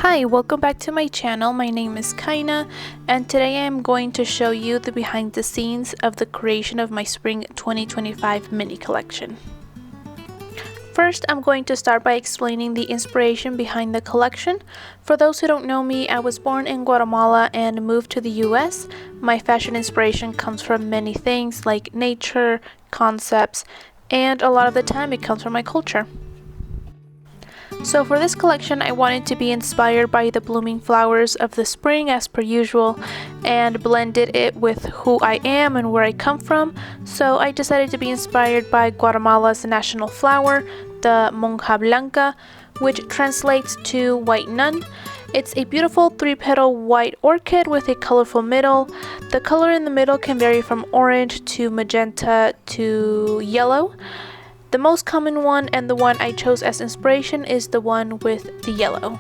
Hi, welcome back to my channel. My name is Kaina, and today I am going to show you the behind the scenes of the creation of my Spring 2025 mini collection. First, I'm going to start by explaining the inspiration behind the collection. For those who don't know me, I was born in Guatemala and moved to the US. My fashion inspiration comes from many things like nature, concepts, and a lot of the time it comes from my culture. So for this collection, I wanted to be inspired by the blooming flowers of the spring as per usual and blended it with who I am and where I come from. So I decided to be inspired by Guatemala's national flower, the Monja Blanca, which translates to white nun. It's a beautiful 3-petal white orchid with a colorful middle. The color in the middle can vary from orange to magenta to yellow. The most common one and the one I chose as inspiration is the one with the yellow.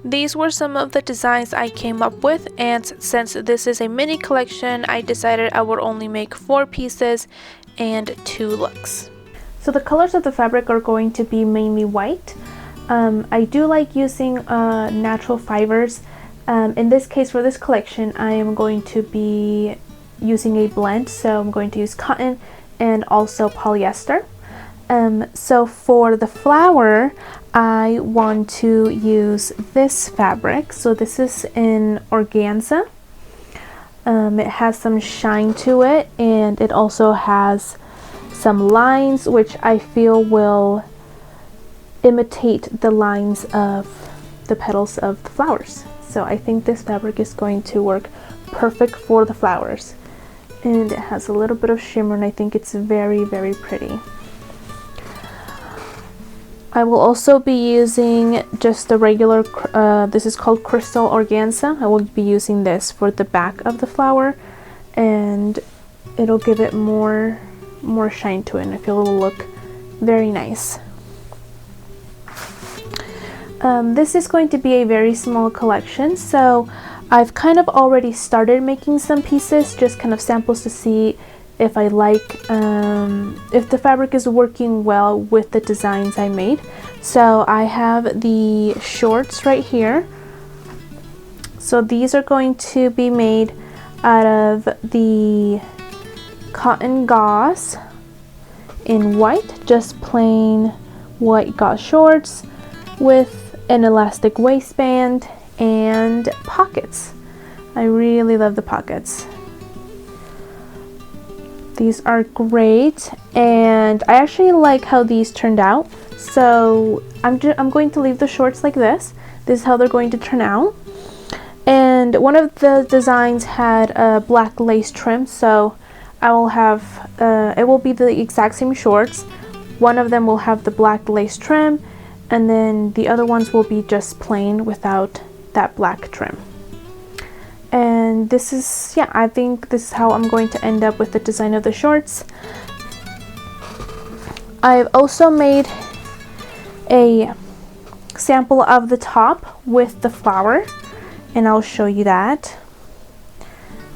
These were some of the designs I came up with, and since this is a mini collection, I decided I would only make 4 pieces and 2 looks. So the colors of the fabric are going to be mainly white. I do like using natural fibers. In this case, for this collection, I am going to be using a blend, so I'm going to use cotton and also polyester. So for the flower, I want to use this fabric. So this is in organza. It has some shine to it, and it also has some lines which I feel will imitate the lines of the petals of the flowers. So I think this fabric is going to work perfect for the flowers. And it has a little bit of shimmer, and I think it's very, very pretty. I will also be using just the regular, this is called crystal organza. I will be using this for the back of the flower, and it'll give it more shine to it, and I feel it will look very nice. This is going to be a very small collection, so I've kind of already started making some pieces, just kind of samples to see if I like, if the fabric is working well with the designs I made. So I have the shorts right here. So these are going to be made out of the cotton gauze in white, just plain white gauze shorts with an elastic waistband and pockets. I really love the pockets. These are great, and I actually like how these turned out. So I'm going to leave the shorts like this. This is how they're going to turn out. And one of the designs had a black lace trim, so I will have it will be the exact same shorts. One of them will have the black lace trim, and then the other ones will be just plain without that black trim. And this is, yeah, I think this is how I'm going to end up with the design of the shorts. I've also made a sample of the top with the flower, and I'll show you that.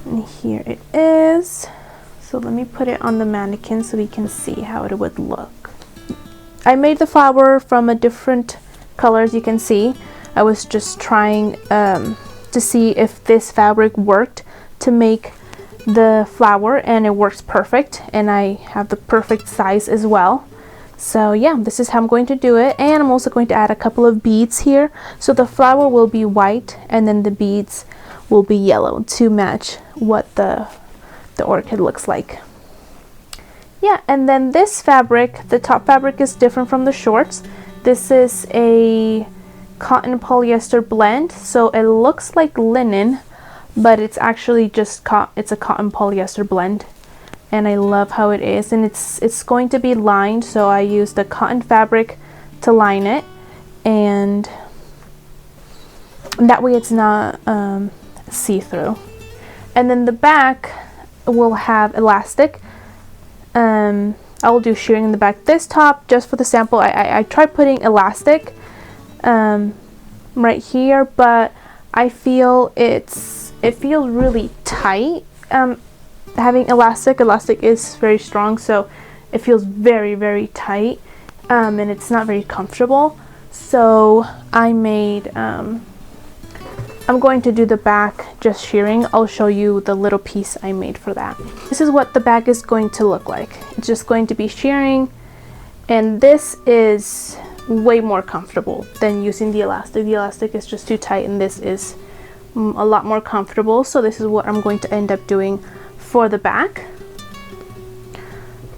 And here it is. So let me put it on the mannequin so we can see how it would look. I made the flower from a different color, as you can see. I was just trying to see if this fabric worked to make the flower, and it works perfect, and I have the perfect size as well. So yeah, this is how I'm going to do it, and I'm also going to add a couple of beads here. So the flower will be white, and then the beads will be yellow to match what the orchid looks like. Yeah, and then this fabric, the top fabric is different from the shorts. This is a cotton polyester blend, so it looks like linen, but it's actually just it's a cotton polyester blend, and I love how it is. And it's going to be lined, so I used the cotton fabric to line it, and that way it's not see-through. And then the back will have elastic. I will do shirring in the back. This top, just for the sample, I tried putting elastic right here, but I feel it feels really tight. Having elastic is very strong, so it feels very, very tight, and it's not very comfortable. So I made, I'm going to do the back just shearing. I'll show you the little piece I made for that. This is what the back is going to look like. It's just going to be shearing, and this is way more comfortable than using the elastic. The elastic is just too tight, and this is a lot more comfortable. So this is what I'm going to end up doing for the back.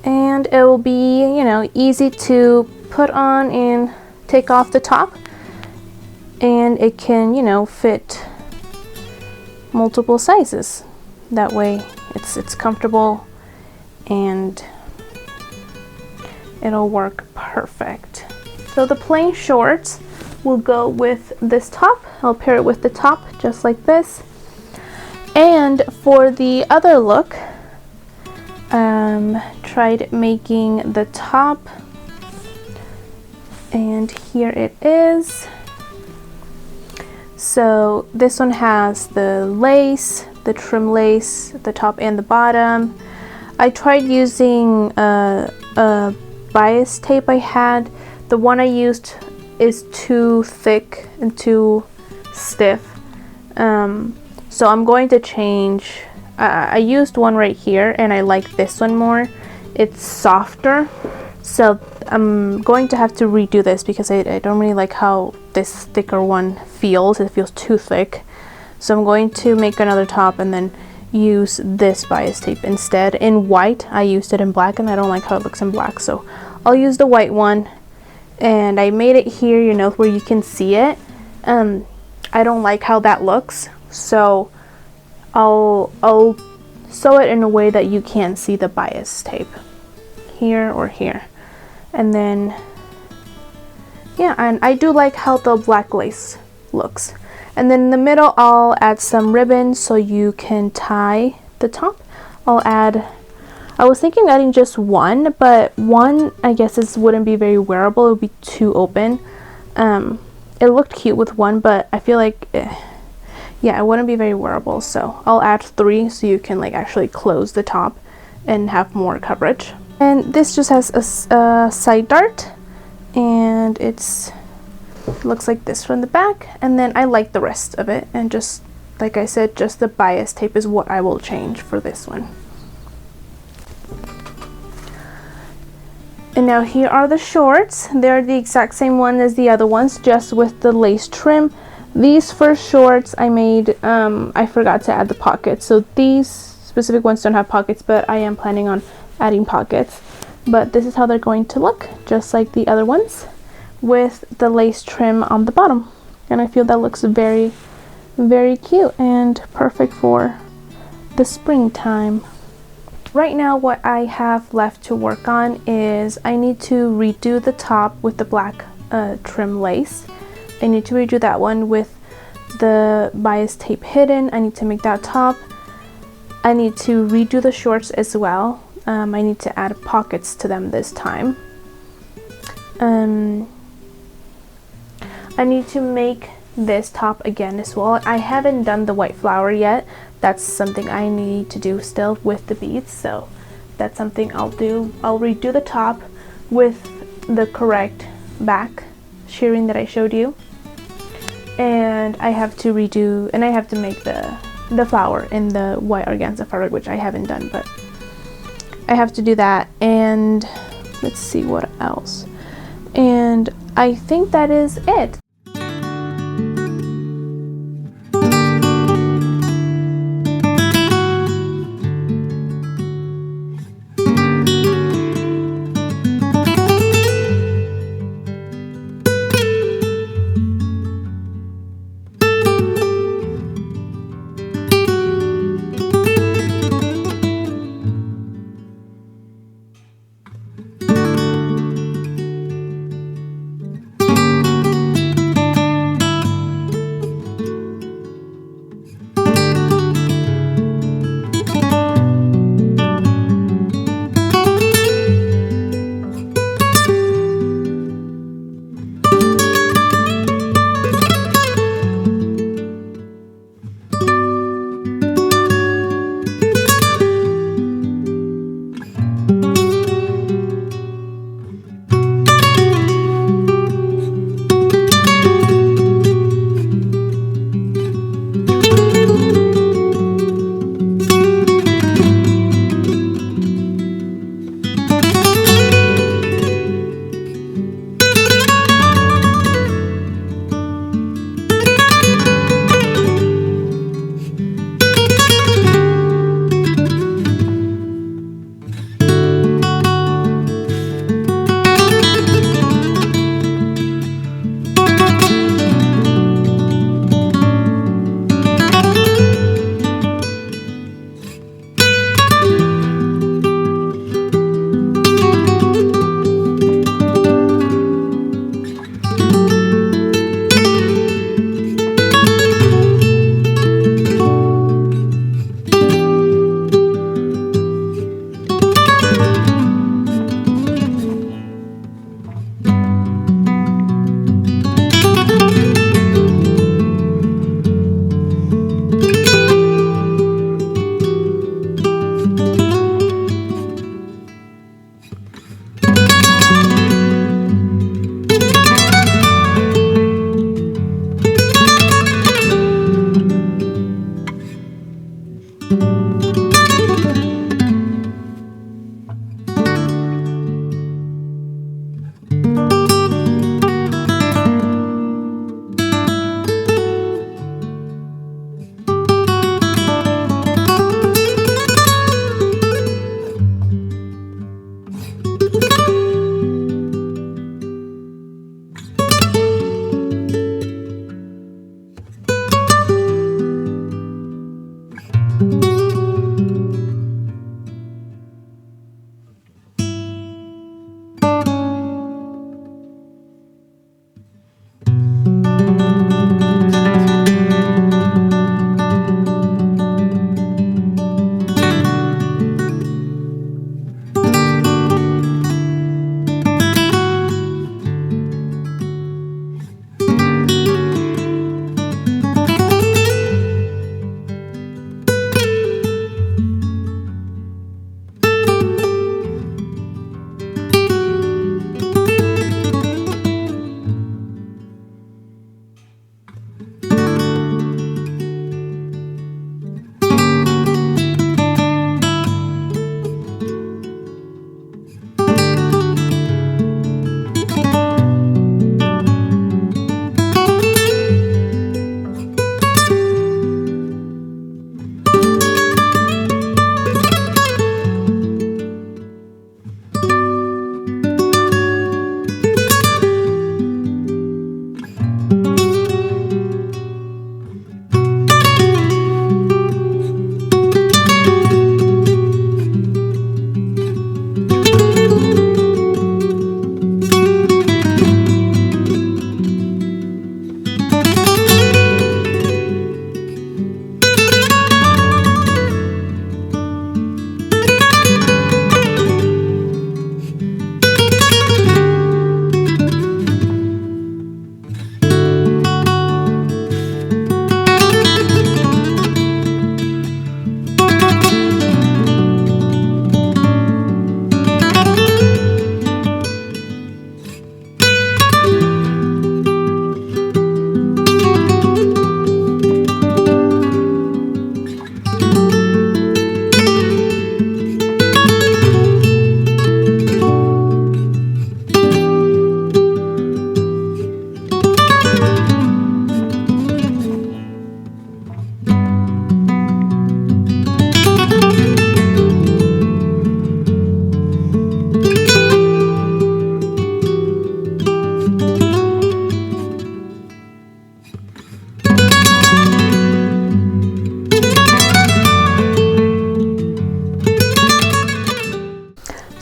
And it will be, you know, easy to put on and take off the top, and it can, you know, fit multiple sizes. That way it's comfortable and it'll work perfect. So the plain shorts will go with this top. I'll pair it with the top just like this. And for the other look, tried making the top, and here it is. So this one has the lace, the trim lace, the top and the bottom. I tried using a bias tape I had. The one I used is too thick and too stiff. So I'm going to change. I used one right here and I like this one more. It's softer. So I'm going to have to redo this because I don't really like how this thicker one feels. It feels too thick. So I'm going to make another top and then use this bias tape instead in white. I used it in black and I don't like how it looks in black, so I'll use the white one. And I made it here, you know, where you can see it. I don't like how that looks, so I'll sew it in a way that you can see the bias tape here or here. And then, yeah, and I do like how the black lace looks. And then in the middle, I'll add some ribbon so you can tie the top. I was thinking adding just one, but one, I guess, wouldn't be very wearable. It would be too open. It looked cute with one, but I feel like, yeah, it wouldn't be very wearable. So I'll add 3 so you can like actually close the top and have more coverage. And this just has a side dart, and it looks like this from the back. And then I like the rest of it, and just like I said, just the bias tape is what I will change for this one. And now here are the shorts. They're the exact same one as the other ones, just with the lace trim. These first shorts I made, I forgot to add the pockets. So these specific ones don't have pockets, but I am planning on adding pockets. But this is how they're going to look, just like the other ones, with the lace trim on the bottom. And I feel that looks very, very cute and perfect for the springtime. Right now what I have left to work on is I need to redo the top with the black trim lace. I need to redo that one with the bias tape hidden. I need to make that top. I need to redo the shorts as well. I need to add pockets to them this time. I need to make this top again as well. I haven't done the white flower yet. That's something I need to do still with the beads, so that's something I'll do. I'll redo the top with the correct back shearing that I showed you, and I have to redo, and I have to make the flower in the white organza fabric, which I haven't done, but I have to do that. And let's see what else, and I think that is it.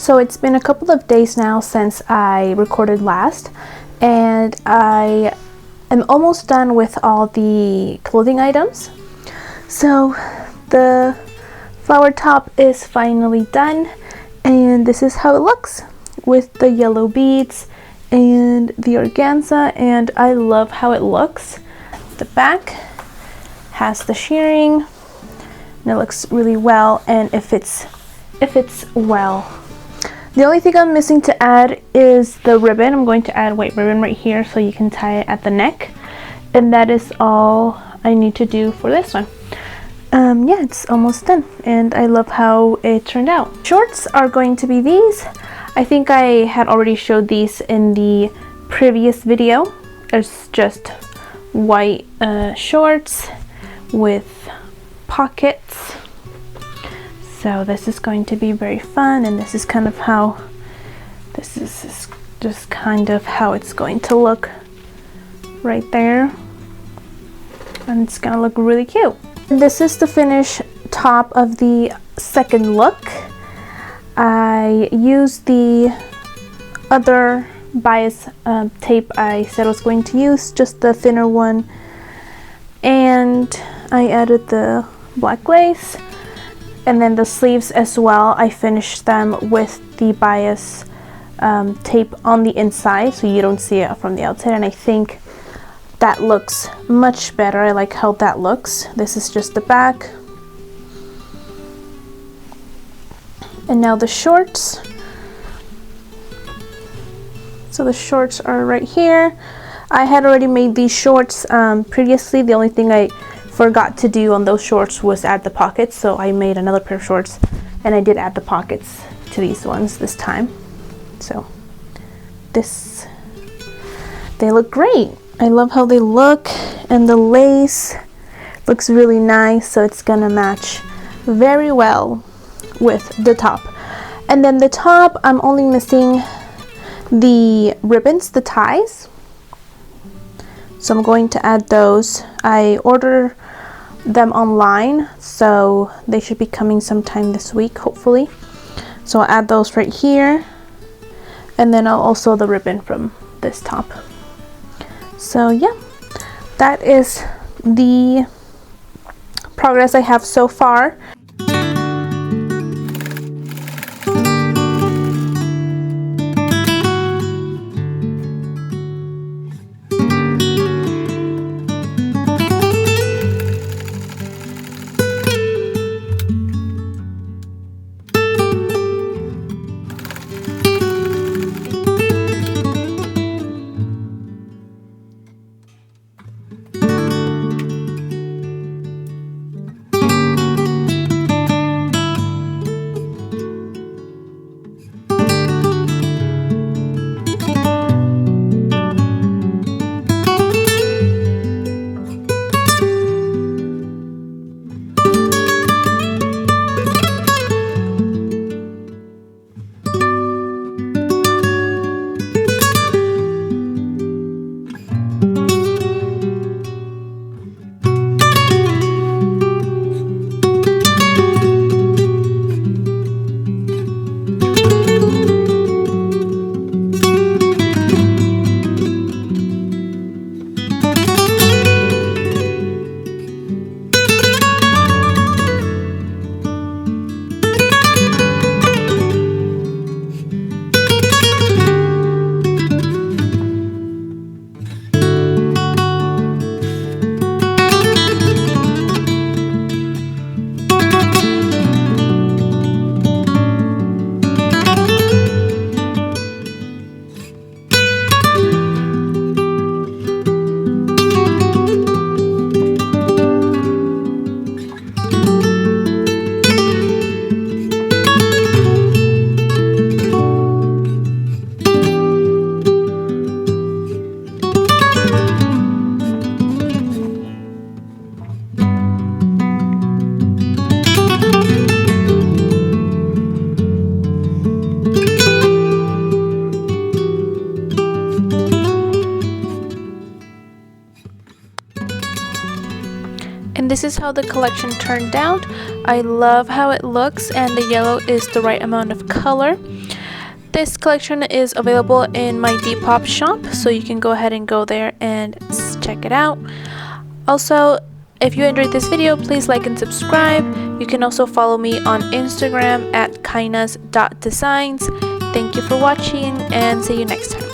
So it's been a couple of days now since I recorded last, and I am almost done with all the clothing items. So the flower top is finally done, and this is how it looks with the yellow beads and the organza, and I love how it looks. The back has the shirring and it looks really well, and it fits well. The only thing I'm missing to add is the ribbon. I'm going to add white ribbon right here so you can tie it at the neck, and that is all I need to do for this one. Yeah, it's almost done, and I love how it turned out. Shorts are going to be these. I think I had already showed these in the previous video. It's just white shorts with pockets. So this is going to be very fun, and this is kind of how just kind of how it's going to look right there, and it's gonna look really cute. This is the finished top of the second look. I used the other bias tape I said I was going to use, just the thinner one, and I added the black lace, and then the sleeves as well. I finished them with the bias tape on the inside so you don't see it from the outside, and I think that looks much better. I like how that looks. This is just the back. And now the shorts. So the shorts are right here. I had already made these shorts previously. The only thing I forgot to do on those shorts was add the pockets, so I made another pair of shorts and I did add the pockets to these ones this time. So they look great. I love how they look, and the lace looks really nice, so it's gonna match very well with the top. And then the top, I'm only missing the ribbons, the ties, so I'm going to add those. I ordered them online, so they should be coming sometime this week, hopefully. So I'll add those right here, and then I'll also the ribbon from this top. So yeah, that is the progress I have so far. And this is how the collection turned out. I love how it looks, and the yellow is the right amount of color. This collection is available in my Depop shop, so you can go ahead and go there and check it out. Also, if you enjoyed this video, please like and subscribe. You can also follow me on Instagram at kainas.designs. Thank you for watching and see you next time.